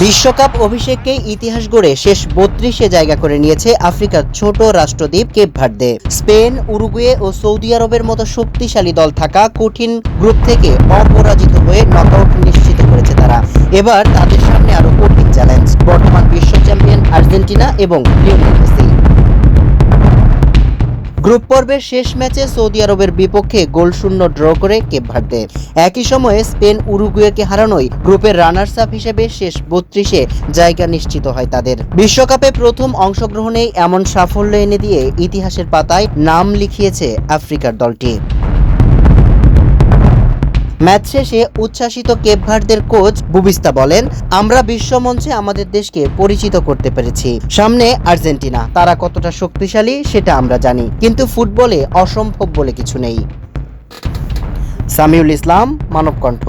বিশ্বকাপ অভিষেককে ইতিহাস গড়ে শেষ ৩২-এ জায়গা করে নিয়েছে আফ্রিকার ছোট রাষ্ট্রদ্বীপ কেপ ভার্দে। স্পেন, উরুগুয়ে ও সৌদি আরবের মতো শক্তিশালী দল থাকা কঠিন গ্রুপ থেকে অপরাজিত হয়ে নকআউট নিশ্চিত করেছে তারা। এবার তাদের সামনে আরো কঠিন চ্যালেঞ্জ বর্তমান বিশ্ব চ্যাম্পিয়ন আর্জেন্টিনা এবং লিওনেল মেসি। গ্রুপ পর্বের শেষ ম্যাচে সৌদি আরবের বিপক্ষে গোলশূন্য ড্র করে কেপ ভার্দে। একই সময়ে স্পেন উরুগুয়েকে হারানোয় গ্রুপের রানার্স আপ হিসেবে শেষ ৩২-এ জায়গা নিশ্চিত হয় তাদের। বিশ্বকাপে প্রথম অংশগ্রহণেই এমন সাফল্য এনে দিয়ে ইতিহাসের পাতায় নাম লিখিয়েছে আফ্রিকার দলটি। ম্যাচ শেষে উচ্ছ্বাসিত কেপ ভার্দের কোচ বুবিস্তা বলেন, আমরা বিশ্বমঞ্চে আমাদের দেশকে পরিচিত করতে পেরেছি। সামনে আর্জেন্টিনা, তারা কতটা শক্তিশালী সেটা আমরা জানি, কিন্তু ফুটবলে অসম্ভব বলে কিছু নেই। সামিউল ইসলাম, মানবকণ্ঠ।